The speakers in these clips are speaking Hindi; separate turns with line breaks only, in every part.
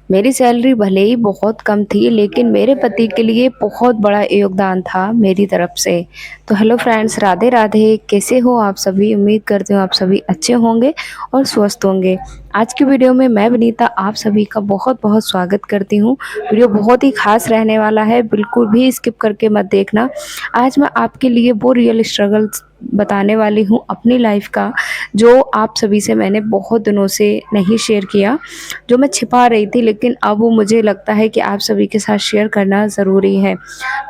मेरी सैलरी भले ही बहुत कम थी, लेकिन मेरे पति के लिए बहुत बड़ा योगदान था मेरी तरफ से। तो हेलो फ्रेंड्स, राधे राधे। कैसे हो आप सभी? उम्मीद करती हूँ आप सभी अच्छे होंगे और स्वस्थ होंगे। आज की वीडियो में मैं विनीता आप सभी का बहुत बहुत स्वागत करती हूँ। वीडियो बहुत ही खास रहने वाला है, बिल्कुल भी स्किप करके मत देखना। आज मैं आपके लिए वो रियल स्ट्रगल्स बताने वाली हूँ अपनी लाइफ का, जो आप सभी से मैंने बहुत दिनों से नहीं शेयर किया, जो मैं छिपा रही थी, लेकिन अब वो मुझे लगता है कि आप सभी के साथ शेयर करना ज़रूरी है।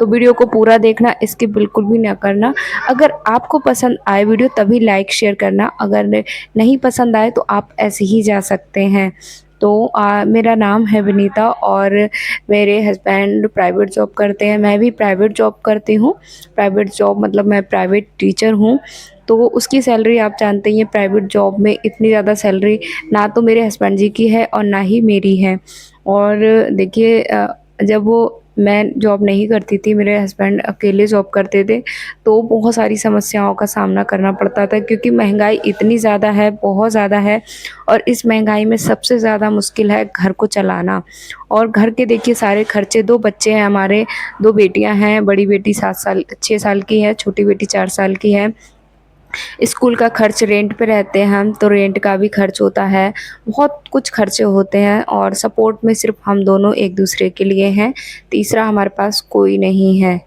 तो वीडियो को पूरा देखना, इसकी बिल्कुल भी ना करना। अगर आपको पसंद आए वीडियो तभी लाइक शेयर करना, अगर नहीं पसंद आए तो आप ऐसे ही जा सकते हैं। तो मेरा नाम है विनीता और मेरे हस्बैंड प्राइवेट जॉब करते हैं, मैं भी प्राइवेट जॉब करती हूँ। प्राइवेट जॉब मतलब मैं प्राइवेट टीचर हूँ। तो उसकी सैलरी आप जानते ही हैं, प्राइवेट जॉब में इतनी ज़्यादा सैलरी ना तो मेरे हस्बैंड जी की है और ना ही मेरी है। और देखिए जब वो मैं जॉब नहीं करती थी, मेरे हस्बैंड अकेले जॉब करते थे, तो बहुत सारी समस्याओं का सामना करना पड़ता था, क्योंकि महंगाई इतनी ज़्यादा है, बहुत ज़्यादा है। और इस महंगाई में सबसे ज़्यादा मुश्किल है घर को चलाना। और घर के देखिए सारे खर्चे, 2 बच्चे हैं हमारे, 2 बेटियां हैं, बड़ी बेटी 6 साल की है, छोटी बेटी 4 साल की है। स्कूल का खर्च, रेंट पे रहते हैं हम, तो रेंट का भी खर्च होता है, बहुत कुछ खर्चे होते हैं। और सपोर्ट में सिर्फ हम दोनों एक दूसरे के लिए हैं, तीसरा हमारे पास कोई नहीं है।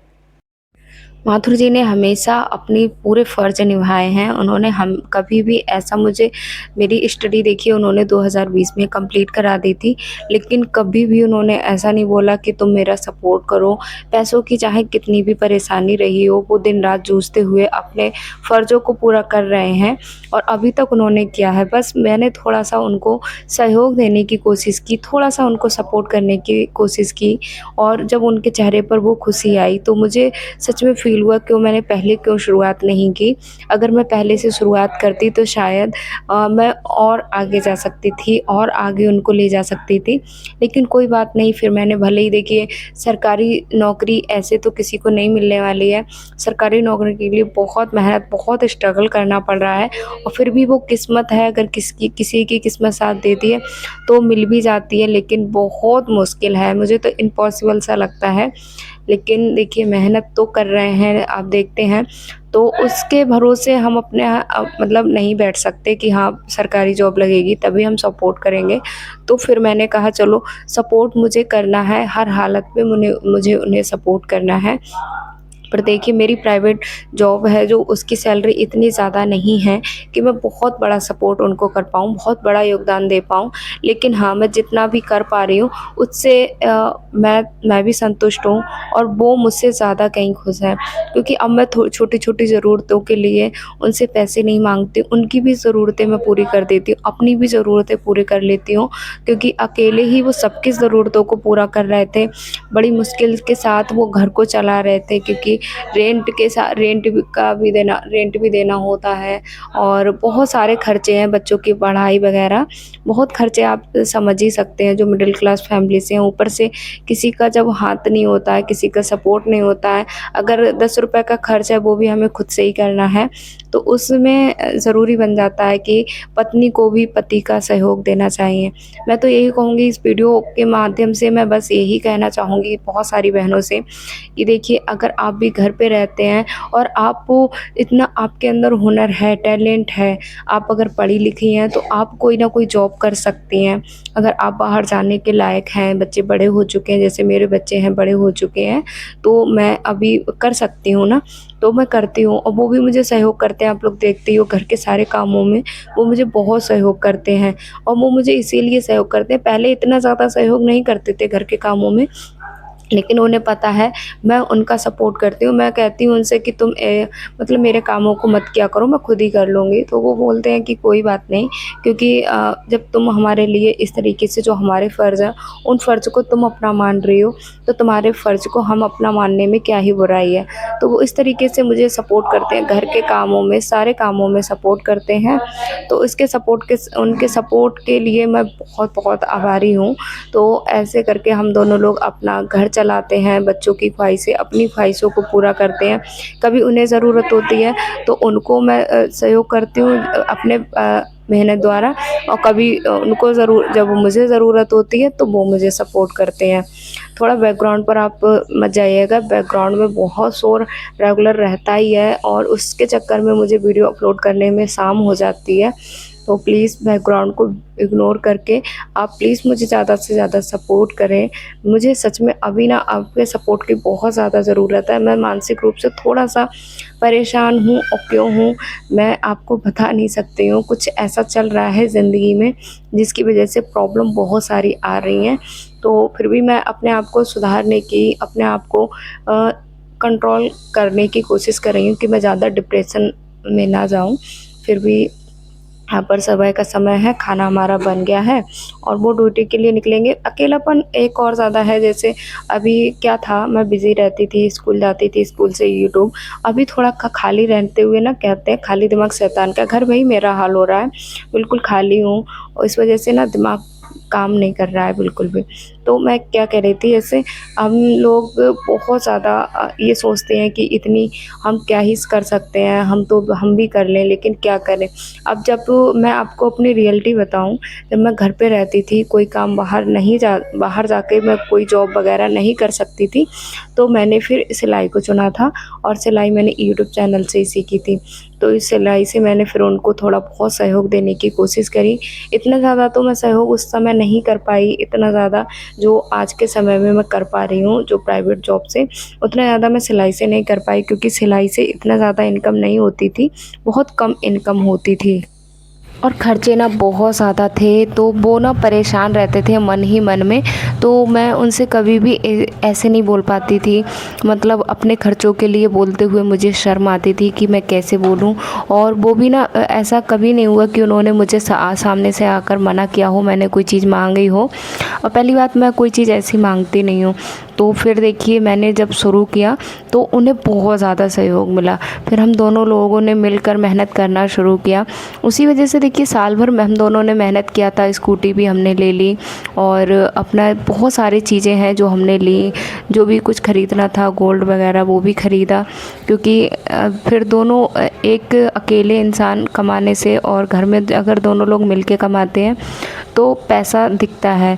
माथुर जी ने हमेशा अपनी पूरे फ़र्ज़ निभाए हैं। उन्होंने हम कभी भी ऐसा मुझे, मेरी स्टडी देखिए उन्होंने 2020 में कंप्लीट करा दी थी, लेकिन कभी भी उन्होंने ऐसा नहीं बोला कि तुम मेरा सपोर्ट करो। पैसों की चाहे कितनी भी परेशानी रही हो, वो दिन-रात जूझते हुए अपने फ़र्ज़ों को पूरा कर रहे हैं और अभी तक उन्होंने किया है। बस मैंने थोड़ा-सा उनको सहयोग देने की कोशिश की, थोड़ा-सा उनको सपोर्ट करने की कोशिश की, और जब उनके चेहरे पर वो खुशी आई तो मुझे सच में फ़ील हुआ क्यों मैंने पहले क्यों शुरुआत नहीं की। अगर मैं पहले से शुरुआत करती तो शायद मैं और आगे जा सकती थी और आगे उनको ले जा सकती थी। लेकिन कोई बात नहीं, फिर मैंने भले ही देखिए सरकारी नौकरी ऐसे तो किसी को नहीं मिलने वाली है। सरकारी नौकरी के लिए बहुत मेहनत, बहुत स्ट्रगल करना पड़ रहा है, और फिर भी वो किस्मत है, अगर किसी की किस्मत साथ देती है तो मिल भी जाती है, लेकिन बहुत मुश्किल है, मुझे तो इम्पॉसिबल सा लगता है। लेकिन देखिए मेहनत तो कर रहे हैं, आप देखते हैं, तो उसके भरोसे हम अपने मतलब नहीं बैठ सकते कि हाँ सरकारी जॉब लगेगी तभी हम सपोर्ट करेंगे। तो फिर मैंने कहा चलो सपोर्ट मुझे करना है, हर हालत में मुझे उन्हें सपोर्ट करना है। पर देखिए मेरी प्राइवेट जॉब है जो, उसकी सैलरी इतनी ज़्यादा नहीं है कि मैं बहुत बड़ा सपोर्ट उनको कर पाऊँ, बहुत बड़ा योगदान दे पाऊँ। लेकिन हाँ, मैं जितना भी कर पा रही हूँ उससे मैं भी संतुष्ट हूँ, और वो मुझसे ज़्यादा कहीं खुश हैं। क्योंकि अब मैं छोटी-छोटी ज़रूरतों के लिए उनसे पैसे नहीं माँगती, उनकी भी ज़रूरतें मैं पूरी कर देती हूँ, अपनी भी ज़रूरतें पूरी कर लेती हूँ, क्योंकि अकेले ही वो सबकी ज़रूरतों को पूरा कर रहे थे। बड़ी मुश्किल के साथ वो घर को चला रहे थे, क्योंकि रेंट भी देना होता है, और बहुत सारे खर्चे हैं, बच्चों की पढ़ाई वगैरह, बहुत खर्चे आप समझ ही सकते हैं जो मिडिल क्लास फैमिली से हैं। ऊपर से किसी का जब हाथ नहीं होता है, किसी का सपोर्ट नहीं होता है, अगर 10 रुपए का खर्च है वो भी हमें खुद से ही करना है, तो उसमें ज़रूरी बन जाता है कि पत्नी को भी पति का सहयोग देना चाहिए। मैं तो यही कहूँगी, इस वीडियो के माध्यम से मैं बस यही कहना चाहूँगी बहुत सारी बहनों से, कि देखिए अगर आप भी घर पे रहते हैं और आपको इतना, आपके अंदर हुनर है, टैलेंट है, आप अगर पढ़ी लिखी हैं तो आप कोई ना कोई जॉब कर सकती हैं। अगर आप बाहर जाने के लायक हैं, बच्चे बड़े हो चुके हैं, जैसे मेरे बच्चे हैं बड़े हो चुके हैं, तो मैं अभी कर सकती हूँ ना, तो मैं करती हूँ, और वो भी मुझे सहयोग करते हैं। आप लोग देखते ही हो घर के सारे कामों में वो मुझे बहुत सहयोग करते हैं, और वो मुझे इसीलिए सहयोग करते हैं, पहले इतना ज़्यादा सहयोग नहीं करते थे घर के कामों में, लेकिन उन्हें पता है मैं उनका सपोर्ट करती हूँ। मैं कहती हूँ उनसे कि तुम मतलब मेरे कामों को मत किया करो, मैं खुद ही कर लूँगी। तो वो बोलते हैं कि कोई बात नहीं, क्योंकि जब तुम हमारे लिए इस तरीके से, जो हमारे फ़र्ज़ हैं उन फ़र्ज़ को तुम अपना मान रही हो, तो तुम्हारे फ़र्ज़ को हम अपना मानने में क्या ही बुराई है। तो वो इस तरीके से मुझे सपोर्ट करते हैं, घर के कामों में, सारे कामों में सपोर्ट करते हैं। तो इसके सपोर्ट के उनके सपोर्ट के लिए मैं बहुत-बहुत आभारी हूँ। तो ऐसे करके हम दोनों लोग अपना घर चलाते हैं, बच्चों की ख्वाहिशें, अपनी ख्वाहिशों को पूरा करते हैं। कभी उन्हें ज़रूरत होती है तो उनको मैं सहयोग करती हूँ, अपने मेहनत द्वारा, और कभी उनको जब मुझे ज़रूरत होती है तो वो मुझे सपोर्ट करते हैं। थोड़ा बैकग्राउंड पर आप मत जाइएगा, बैकग्राउंड में बहुत शोर रेगुलर रहता ही है और उसके चक्कर में मुझे वीडियो अपलोड करने में शाम हो जाती है। तो प्लीज़ बैकग्राउंड को इग्नोर करके आप प्लीज़ मुझे ज़्यादा से ज़्यादा सपोर्ट करें। मुझे सच में अभी ना आपके सपोर्ट की बहुत ज़्यादा ज़रूरत है। मैं मानसिक रूप से थोड़ा-सा परेशान हूँ, और क्यों हूँ मैं आपको बता नहीं सकती हूँ। कुछ ऐसा चल रहा है ज़िंदगी में जिसकी वज़ह से प्रॉब्लम बहुत सारी आ रही हैं। तो फिर भी मैं अपने आप को सुधारने की, अपने आप को कंट्रोल करने की कोशिश कर रही हूँ कि मैं ज़्यादा डिप्रेशन में ना जाऊँ। फिर भी यहाँ पर सुबह का समय है, खाना हमारा बन गया है और वो ड्यूटी के लिए निकलेंगे। अकेलापन एक और ज़्यादा है, जैसे अभी क्या था, मैं बिज़ी रहती थी, स्कूल जाती थी, स्कूल से यूट्यूब। अभी थोड़ा खाली रहते हुए ना, कहते हैं खाली दिमाग शैतान का घर, वही मेरा हाल हो रहा है। बिल्कुल खाली हूँ और इस वज़ह से ना दिमाग काम नहीं कर रहा है बिल्कुल भी। तो मैं क्या कह रही थी, जैसे हम लोग बहुत ज़्यादा ये सोचते हैं कि इतनी हम क्या ही कर सकते हैं, हम भी कर लें, लेकिन क्या करें। अब जब मैं आपको अपनी रियलिटी बताऊँ, जब मैं घर पे रहती थी, कोई काम बाहर जाके मैं कोई जॉब वग़ैरह नहीं कर सकती थी, तो मैंने फिर सिलाई को चुना था और सिलाई मैंने यूट्यूब चैनल से ही सीखी थी। तो इस सिलाई से मैंने फिर उनको थोड़ा बहुत सहयोग देने की कोशिश करी। इतना ज़्यादा तो मैं सहयोग उस समय नहीं कर पाई, इतना ज़्यादा जो आज के समय में मैं कर पा रही हूँ, जो प्राइवेट जॉब से, उतना ज़्यादा मैं सिलाई से नहीं कर पाई, क्योंकि सिलाई से इतना ज़्यादा इनकम नहीं होती थी, बहुत कम इनकम होती थी। और खर्चे ना बहुत ज़्यादा थे, तो वो ना परेशान रहते थे मन ही मन में। तो मैं उनसे कभी भी ऐसे नहीं बोल पाती थी, मतलब अपने खर्चों के लिए बोलते हुए मुझे शर्म आती थी कि मैं कैसे बोलूँ। और वो भी ना ऐसा कभी नहीं हुआ कि उन्होंने मुझे सामने से आकर मना किया हो, मैंने कोई चीज़ मांगी हो। और पहली बात, मैं कोई चीज़ ऐसी मांगती नहीं हूँ। तो फिर देखिए, मैंने जब शुरू किया तो उन्हें बहुत ज़्यादा सहयोग मिला। फिर हम दोनों लोगों ने मिलकर मेहनत करना शुरू किया। उसी वजह से देखिए, साल भर में हम दोनों ने मेहनत किया था, स्कूटी भी हमने ले ली और अपना बहुत सारी चीज़ें हैं जो हमने ली, जो भी कुछ ख़रीदना था, गोल्ड वगैरह वो भी ख़रीदा। क्योंकि फिर दोनों एक अकेले इंसान कमाने से, और घर में अगर दोनों लोग मिल के कमाते हैं तो पैसा दिखता है।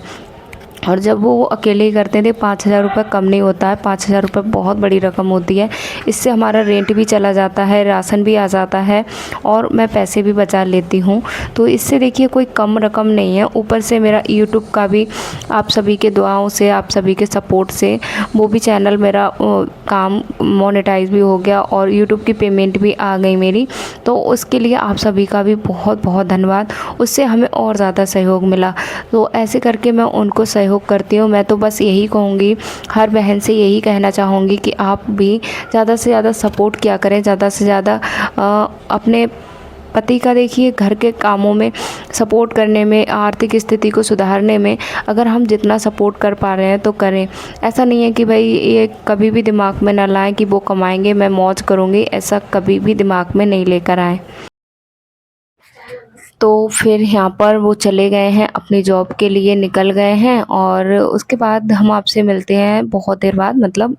और जब वो अकेले ही करते थे, 5,000 रुपये कम नहीं होता है, 5,000 रुपये बहुत बड़ी रकम होती है। इससे हमारा रेंट भी चला जाता है, राशन भी आ जाता है और मैं पैसे भी बचा लेती हूँ। तो इससे देखिए, कोई कम रकम नहीं है। ऊपर से मेरा यूट्यूब का भी आप सभी के दुआओं से, आप सभी के सपोर्ट से वो भी चैनल मेरा काम मोनेटाइज भी हो गया और यूट्यूब की पेमेंट भी आ गई मेरी। तो उसके लिए आप सभी का भी बहुत बहुत धन्यवाद। उससे हमें और ज़्यादा सहयोग मिला। तो ऐसे करके मैं उनको सहयोग करती हूँ। मैं तो बस यही कहूँगी, हर बहन से यही कहना चाहूँगी कि आप भी ज़्यादा से ज़्यादा सपोर्ट किया करें, ज़्यादा से ज़्यादा अपने पति का देखिए घर के कामों में सपोर्ट करने में, आर्थिक स्थिति को सुधारने में अगर हम जितना सपोर्ट कर पा रहे हैं तो करें। ऐसा नहीं है कि भाई ये कभी भी दिमाग में ना लाएं कि वो कमाएंगे मैं मौज करूँगी, ऐसा कभी भी दिमाग में नहीं लेकर आएँ। तो फिर यहाँ पर वो चले गए हैं, अपनी जॉब के लिए निकल गए हैं और उसके बाद हम आपसे मिलते हैं बहुत देर बाद, मतलब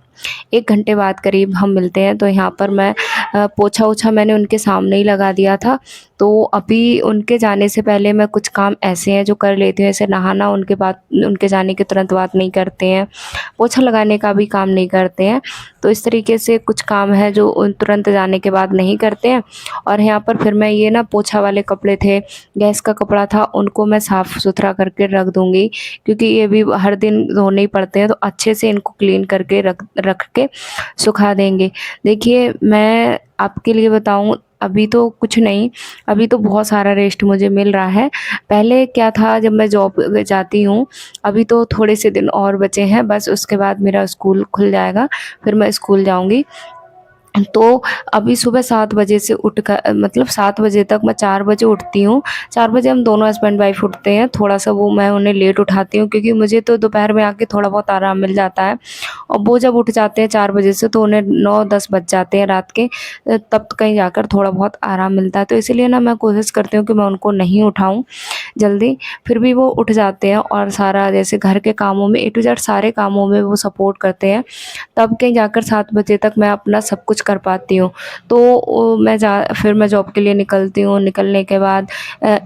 1 घंटे बाद करीब हम मिलते हैं। तो यहाँ पर मैं पोछा-ओछा मैंने उनके सामने ही लगा दिया था। तो अभी उनके जाने से पहले मैं कुछ काम ऐसे हैं जो कर लेती हूँ, जैसे नहाना उनके जाने के तुरंत बाद नहीं करते हैं, पोछा लगाने का भी काम नहीं करते हैं। तो इस तरीके से कुछ काम है जो उन तुरंत जाने के बाद नहीं करते हैं। और यहाँ पर फिर मैं ये ना पोछा वाले कपड़े थे, गैस का कपड़ा था, उनको मैं साफ़-सुथरा करके रख दूँगी, क्योंकि ये भी हर दिन धोने ही पड़ते हैं, तो अच्छे से इनको क्लीन करके रख के सुखा देंगे। देखिए, मैं आपके लिए बताऊँ, अभी तो कुछ नहीं, अभी तो बहुत सारा रेस्ट मुझे मिल रहा है। पहले क्या था, जब मैं जॉब जाती हूँ, अभी तो थोड़े से दिन और बचे हैं, बस उसके बाद मेरा स्कूल खुल जाएगा, फिर मैं स्कूल जाऊँगी। तो अभी सुबह 7 बजे से उठ कर, मतलब 7 बजे तक मैं 4 बजे उठती हूँ। 4 बजे हम दोनों हस्बैंड वाइफ़ उठते हैं। थोड़ा-सा वो मैं उन्हें लेट उठाती हूँ, क्योंकि मुझे तो दोपहर में आके थोड़ा बहुत आराम मिल जाता है। और वो जब उठ जाते हैं 4 बजे से, तो उन्हें 9-10 बज जाते हैं रात के। तब तो कहीं जाकर थोड़ा बहुत आराम मिलता है। तो इसीलिए ना मैं कोशिश करती हूँ कि मैं उनको नहीं उठाऊँ जल्दी। फिर भी वो उठ जाते हैं और सारा, जैसे घर के कामों में A to Z सारे कामों में वो सपोर्ट करते हैं। तब कहीं जाकर 7 बजे तक मैं अपना सब कुछ कर पाती हूँ। तो फिर मैं जॉब के लिए निकलती हूँ, निकलने के बाद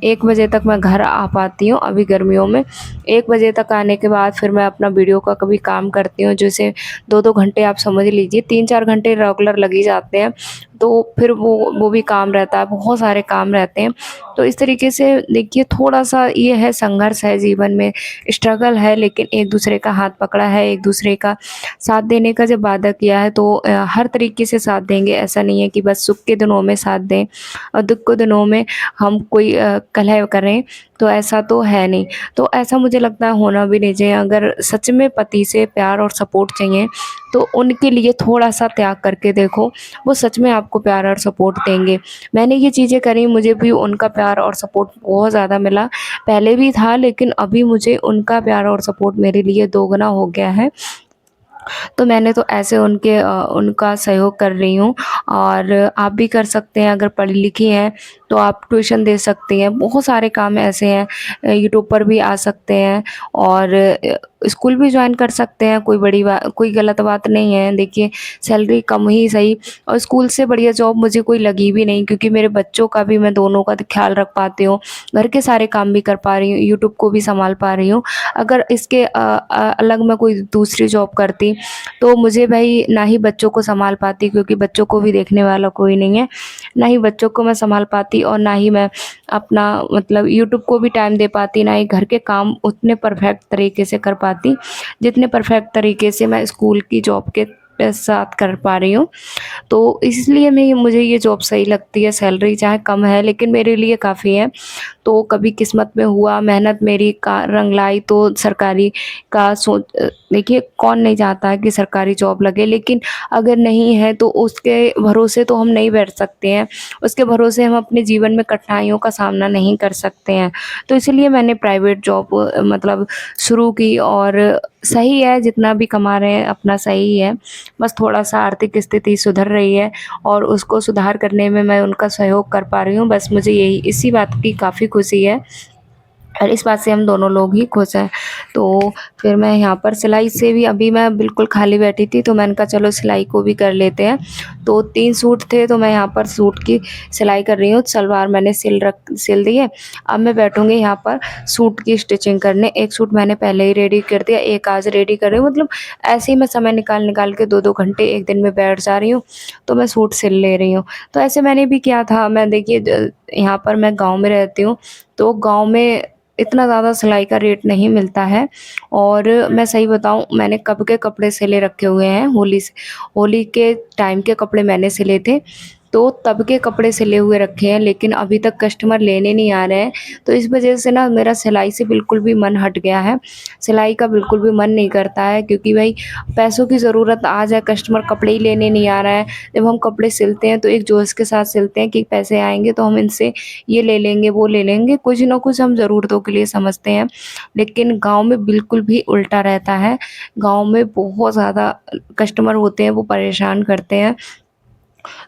1 बजे तक मैं घर आ पाती हूँ अभी गर्मियों में। 1 बजे तक आने के बाद फिर मैं अपना वीडियो का कभी काम करती हूँ, जैसे 2-2 घंटे आप समझ लीजिए, 3-4 घंटे रेगुलर लग ही जाते हैं। तो फिर वो भी काम रहता है, बहुत सारे काम रहते हैं। तो इस तरीके से देखिए थोड़ा-सा ये है, संघर्ष है जीवन में, स्ट्रगल है, लेकिन एक-दूसरे का हाथ पकड़ा है, एक-दूसरे का साथ देने का जब वादा किया है तो हर तरीके से साथ देंगे। ऐसा नहीं है कि बस सुख के दिनों में साथ दें और दुःख के दिनों में हम कोई कलह करें, तो ऐसा तो है नहीं। तो ऐसा मुझे लगता है होना भी नहीं चाहिए। अगर सच में पति से प्यार और सपोर्ट चाहिए, तो उनके लिए थोड़ा-सा त्याग करके देखो, वो सच में आपको प्यार और सपोर्ट देंगे। मैंने ये चीज़ें करी, मुझे भी उनका प्यार और सपोर्ट बहुत ज़्यादा मिला। पहले भी था, लेकिन अभी मुझे उनका प्यार और सपोर्ट मेरे लिए दोगुना हो गया है। तो मैंने तो ऐसे उनका सहयोग कर रही हूँ, और आप भी कर सकते हैं। अगर पढ़ी-लिखी हैं, तो आप ट्यूशन दे सकती हैं। बहुत सारे काम ऐसे हैं, यूट्यूब पर भी आ सकते हैं, और स्कूल भी जॉइन कर सकते हैं। कोई गलत बात नहीं है। देखिए, सैलरी कम ही सही, और स्कूल से बढ़िया जॉब मुझे कोई लगी भी नहीं, क्योंकि मेरे बच्चों का भी मैं दोनों का ख़्याल रख पाती हूँ, घर के सारे काम भी कर पा रही हूँ, यूट्यूब को भी सँभाल पा रही हूँ। अगर इसके अलग मैं कोई दूसरी जॉब करती, तो मुझे भई ना ही बच्चों को सँभाल पाती, क्योंकि बच्चों को भी देखने वाला कोई नहीं है। ना ही बच्चों को मैं सँभाल पाती, और ना ही मैं अपना मतलब यूट्यूब को भी टाइम दे पाती, ना ही घर के काम उतने परफ़ेक्ट तरीके से कर पाती, जितने परफ़ेक्ट तरीके से मैं स्कूल की जॉब के साथ कर पा रही हूँ। तो इसलिए मुझे ये जॉब सही लगती है। सैलरी चाहे कम है, लेकिन मेरे लिए काफ़ी है। तो कभी किस्मत में हुआ, मेहनत मेरी का रंग लाई, तो सरकारी देखिए, कौन नहीं चाहता है कि सरकारी जॉब लगे, लेकिन अगर नहीं है तो उसके भरोसे तो हम नहीं बैठ सकते हैं। उसके भरोसे हम अपने जीवन में कठिनाइयों का सामना नहीं कर सकते हैं। तो इसीलिए मैंने प्राइवेट जॉब मतलब शुरू की, और सही है, जितना भी कमा रहे हैं अपना सही है। बस थोड़ा-सा आर्थिक स्थिति सुधर रही है, और उसको सुधार करने में मैं उनका सहयोग कर पा रही हूँ। बस मुझे यही इसी बात की काफ़ी खुशी है, और इस बात से हम दोनों लोग ही खुश हैं। तो फिर मैं यहाँ पर सिलाई से भी, अभी मैं बिल्कुल खाली बैठी थी, तो मैंने कहा चलो सिलाई को भी कर लेते हैं। तो 3 सूट थे, तो मैं यहाँ पर सूट की सिलाई कर रही हूँ। सलवार मैंने सिल दी है। अब मैं बैठूँगी यहाँ पर सूट की स्टिचिंग करने। 1 सूट मैंने पहले ही रेडी कर दिया, 1 आज रेडी कर रही हूँ। मतलब ऐसे ही मैं समय निकाल-निकाल के 2-2 घंटे 1 दिन में बैठ जा रही हूँ, तो मैं सूट सिल ले रही हूँ। तो ऐसे मैंने भी किया था। मैं देखिए यहाँ पर मैं गाँव में रहती हूँ, तो गाँव में इतना ज़्यादा सिलाई का रेट नहीं मिलता है, और मैं सही बताऊँ, मैंने कब के कपड़े सिले रखे हुए हैं, होली के टाइम के कपड़े मैंने सिले थे, तो तब के कपड़े सिले हुए रखे हैं, लेकिन अभी तक कस्टमर लेने नहीं आ रहे हैं। तो इस वजह से ना मेरा सिलाई से बिल्कुल भी मन हट गया है। सिलाई का बिल्कुल भी मन नहीं करता है, क्योंकि भई पैसों की ज़रूरत आ जाए, कस्टमर कपड़े ही लेने नहीं आ रहा है। जब हम कपड़े सिलते हैं, तो एक जोश के साथ सिलते हैं कि पैसे आएँगे तो हम इनसे ये ले लेंगे, वो ले लेंगे, कुछ ना कुछ हम ज़रूरतों के लिए समझते हैं। लेकिन गाँव में बिल्कुल भी उल्टा रहता है। गाँव में बहुत ज़्यादा कस्टमर होते हैं, वो परेशान करते हैं।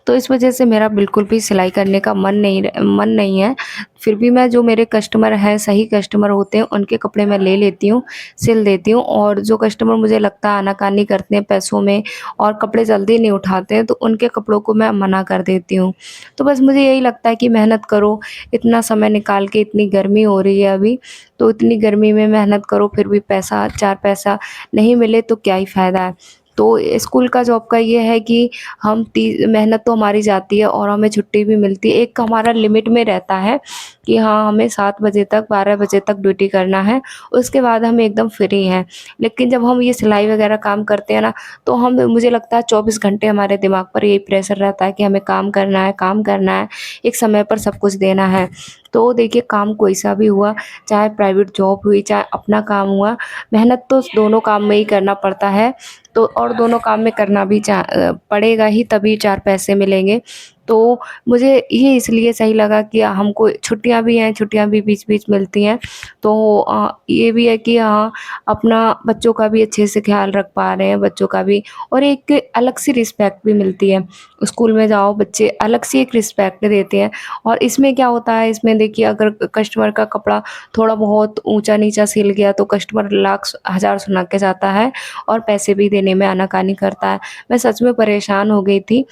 तो इस वजह से मेरा बिल्कुल भी सिलाई करने का मन नहीं है। फिर भी मैं, जो मेरे कस्टमर हैं, सही कस्टमर होते हैं, उनके कपड़े मैं ले लेती हूँ, सिल देती हूँ, और जो कस्टमर मुझे लगता है आनाकानी करते हैं पैसों में और कपड़े जल्दी नहीं उठाते हैं, तो उनके कपड़ों को मैं मना कर देती हूँ। तो बस मुझे यही लगता है कि मेहनत करो, इतना समय निकाल के, इतनी गर्मी हो रही है अभी, तो इतनी गर्मी में मेहनत करो, फिर भी 4 पैसा नहीं मिले तो क्या ही फ़ायदा है। तो स्कूल का जॉब का ये है कि हम ती मेहनत तो हमारी जाती है, और हमें छुट्टी भी मिलती है। एक हमारा लिमिट में रहता है कि हाँ, हमें 7 बजे तक, 12 बजे तक ड्यूटी करना है, उसके बाद हम एकदम फ्री हैं। लेकिन जब हम ये सिलाई वगैरह काम करते हैं ना, तो मुझे लगता है 24 घंटे हमारे दिमाग पर यही प्रेशर रहता है कि हमें काम करना है, काम करना है, एक समय पर सब कुछ देना है। तो देखिए, काम कोई-सा भी हुआ, चाहे प्राइवेट जॉब हुई, चाहे अपना काम हुआ, मेहनत तो दोनों काम में ही करना पड़ता है। तो और दोनों काम में करना भी पड़ेगा ही, तभी 4 पैसे मिलेंगे। तो मुझे ये इसलिए सही लगा कि हमको छुट्टियाँ भी हैं, छुट्टियाँ भी बीच-बीच मिलती हैं। तो ये भी है कि हाँ, अपना बच्चों का भी अच्छे से ख़्याल रख पा रहे हैं, बच्चों का भी, और एक अलग सी रिस्पेक्ट भी मिलती है। स्कूल में जाओ, बच्चे अलग सी एक रिस्पेक्ट देते हैं, और इसमें क्या होता है, इसमें देखिए, अगर कस्टमर का कपड़ा थोड़ा बहुत ऊँचा-नीचा सिल गया, तो कस्टमर लाख हज़ार सुना के जाता है, और पैसे भी देने में आनाकानी करता है। मैं सच में परेशान हो गई थी,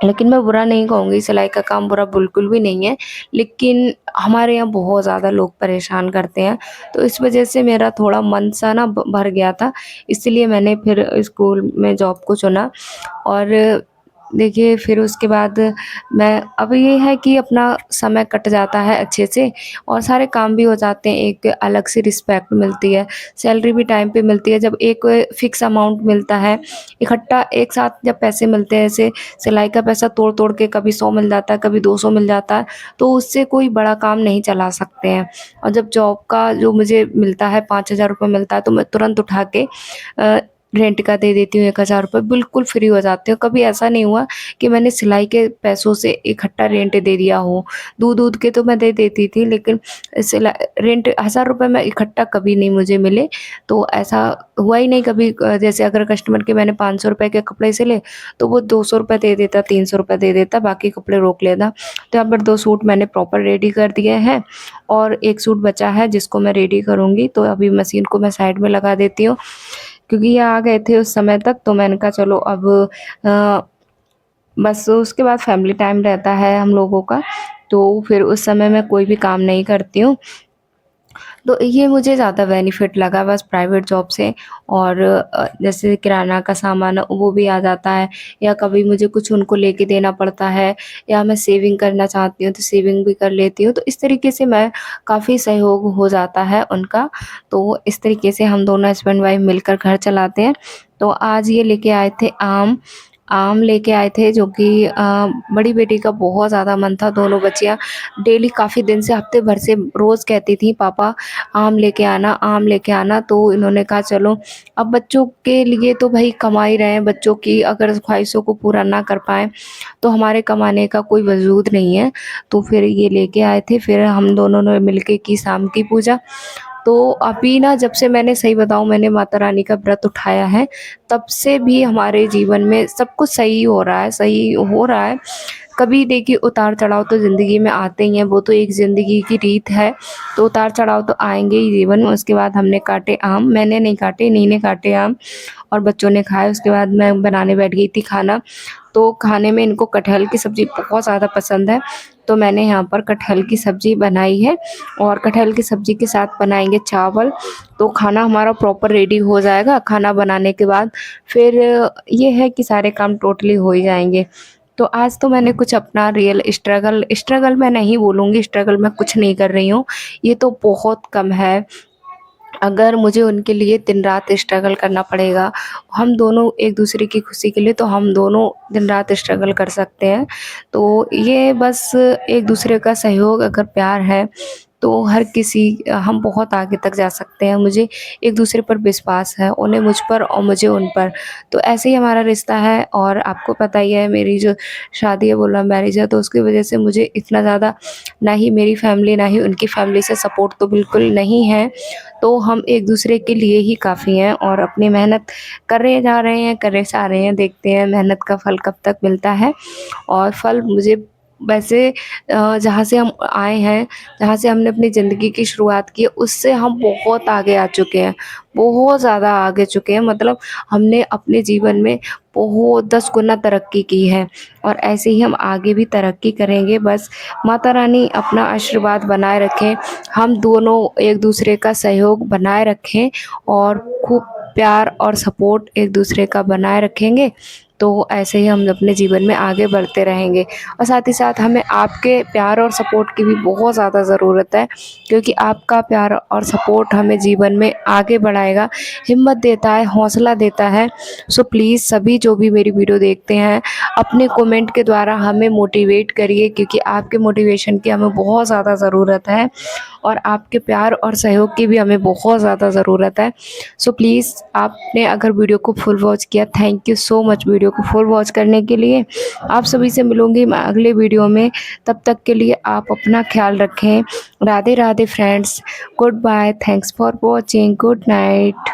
लेकिन मैं बुरा नहीं कहूँगी, सिलाई का काम बुरा बिल्कुल भी नहीं है, लेकिन हमारे यहाँ बहुत ज़्यादा लोग परेशान करते हैं, तो इस वजह से मेरा थोड़ा मन सा ना भ भर गया था, इसलिए मैंने फिर स्कूल में जॉब को चुना। और देखिए फिर उसके बाद मैं अब ये है कि अपना समय कट जाता है अच्छे से और सारे काम भी हो जाते हैं, एक अलग से रिस्पेक्ट मिलती है, सैलरी भी टाइम पे मिलती है। जब एक फ़िक्स अमाउंट मिलता है, इकट्ठा एक साथ जब पैसे मिलते हैं, ऐसे सिलाई का पैसा तोड़-तोड़ के कभी 100 मिल जाता है, कभी 200 मिल जाता है, तो उससे कोई बड़ा काम नहीं चला सकते हैं। और जब जॉब का जो मुझे मिलता है, 5,000 रुपए मिलता है, तो मैं तुरंत उठा के अ, रेंट का दे देती हूँ 1,000 रुपए, बिल्कुल फ्री हो जाती हूँ। कभी ऐसा नहीं हुआ कि मैंने सिलाई के पैसों से इकट्ठा रेंट दे दिया हो। दूध-वूध के तो मैं दे देती थी, लेकिन सिला रेंट 1,000 रुपए में इकट्ठा कभी नहीं मुझे मिले। तो ऐसा हुआ ही नहीं कभी। जैसे अगर कस्टमर के मैंने 500 रुपए के कपड़े सिले, तो वो 200 रुपए दे देता, 300 रुपए दे देता, बाकी कपड़े रोक लेता। तो यहाँ पर 2 सूट मैंने प्रॉपर रेडी कर दिए हैं और 1 सूट बचा है जिसको मैं रेडी करूँगी, तो अभी मशीन को मैं साइड में लगा देती हूँ। क्योंकि ये आ गए थे उस समय तक, तो मैंने कहा चलो अब अ, बस उसके बाद फैमिली टाइम रहता है हम लोगों का, तो फिर उस समय मैं कोई भी काम नहीं करती हूँ। तो ये मुझे ज़्यादा बेनिफिट लगा बस प्राइवेट जॉब से। और जैसे किराना का सामान वो भी आ जाता है, या कभी मुझे कुछ उनको लेके देना पड़ता है, या मैं सेविंग करना चाहती हूँ तो सेविंग भी कर लेती हूँ। तो इस तरीके से मैं काफ़ी सहयोग हो जाता है उनका। तो इस तरीके से हम दोनों हस्बैंड वाइफ मिलकर घर चलाते हैं। तो आज ये लेके आए थे आम। आम लेके आए थे जो कि बड़ी बेटी का बहुत ज़्यादा मन था। दोनों बच्चियाँ डेली काफ़ी दिन से, हफ्ते भर से रोज़ कहती थी पापा आम लेके आना, आम लेके आना। तो इन्होंने कहा चलो, अब बच्चों के लिए तो भई कमा ही रहे हैं, बच्चों की अगर ख्वाहिशों को पूरा ना कर पाएँ, तो हमारे कमाने का कोई वजूद नहीं है। तो फिर ये लेके आए थे, फिर हम दोनों ने मिलके की शाम की पूजा। तो अभी ना, जब से मैंने, सही बताऊँ, मैंने माता रानी का व्रत उठाया है, तब से भी हमारे जीवन में सब कुछ सही हो रहा है, सही हो रहा है। कभी देखिए उतार-चढ़ाव तो ज़िंदगी में आते ही हैं, वो तो एक ज़िंदगी की रीत है, तो उतार-चढ़ाव तो आएँगे ही जीवन में। उसके बाद हमने काटे आम, मैंने नहीं काटे, इन्हीं ने काटे आम और बच्चों ने खाए। उसके बाद मैं बनाने बैठ गई थी खाना। तो खाने में इनको कटहल की सब्ज़ी बहुत ज़्यादा पसंद है, तो मैंने यहाँ पर कटहल की सब्ज़ी बनाई है और कटहल की सब्ज़ी के साथ बनाएँगे चावल। तो खाना हमारा प्रॉपर रेडी हो जाएगा। खाना बनाने के बाद फिर ये है कि सारे काम टोटली हो ही जाएँगे। तो आज तो मैंने कुछ अपना रियल स्ट्रगल स्ट्रगल मैं नहीं बोलूँगी, स्ट्रगल मैं कुछ नहीं कर रही हूँ, ये तो बहुत कम है। अगर मुझे उनके लिए दिन-रात स्ट्रगल करना पड़ेगा, हम दोनों एक-दूसरे की खुशी के लिए, तो हम दोनों दिन-रात स्ट्रगल कर सकते हैं। तो ये बस एक-दूसरे का सहयोग, अगर प्यार है, तो हर किसी हम बहुत आगे तक जा सकते हैं। मुझे एक-दूसरे पर विश्वास है, उन्हें मुझ पर और मुझे उन पर। तो ऐसे ही हमारा रिश्ता है। और आपको पता ही है, मेरी जो शादी है वो लव मैरिज है, तो उसकी वजह से मुझे इतना ज़्यादा, ना ही मेरी फैमिली ना ही उनकी फैमिली से सपोर्ट तो बिल्कुल नहीं है। तो हम एक-दूसरे के लिए ही काफ़ी हैं और अपनी मेहनत करे जा रहे हैं, करे जा रहे हैं, देखते हैं मेहनत का फल कब तक मिलता है। और फल मुझे वैसे जहाँ से हम आए हैं, जहाँ से हमने अपनी ज़िंदगी की शुरुआत की है, उससे हम बहुत आगे आ चुके हैं, बहुत ज़्यादा आगे चुके हैं। मतलब हमने अपने जीवन में बहुत 10 गुना तरक्की की है और ऐसे ही हम आगे भी तरक्की करेंगे। बस माता रानी अपना आशीर्वाद बनाए रखें, हम दोनों एक-दूसरे का सहयोग बनाए रखें और खूब प्यार और सपोर्ट एक-दूसरे का बनाए रखेंगे, तो ऐसे ही हम अपने जीवन में आगे बढ़ते रहेंगे। और साथ ही साथ हमें आपके प्यार और सपोर्ट की भी बहुत ज़्यादा ज़रूरत है, क्योंकि आपका प्यार और सपोर्ट हमें जीवन में आगे बढ़ाएगा, हिम्मत देता है, हौसला देता है। सो प्लीज़ सभी जो भी मेरी वीडियो देखते हैं, अपने कमेंट के द्वारा हमें मोटिवेट करिए, क्योंकि आपके मोटिवेशन की हमें बहुत ज़्यादा ज़रूरत है और आपके प्यार और सहयोग की भी हमें बहुत ज़्यादा ज़रूरत है। सो प्लीज़, आपने अगर वीडियो को फुल वॉच किया, thank you so much video को फुल वॉच करने के लिए। आप सभी से मिलूँगी मैं अगले वीडियो में, तब तक के लिए आप अपना ख़्याल रखें। Radhe Radhe friends, goodbye, thanks for watching, good night.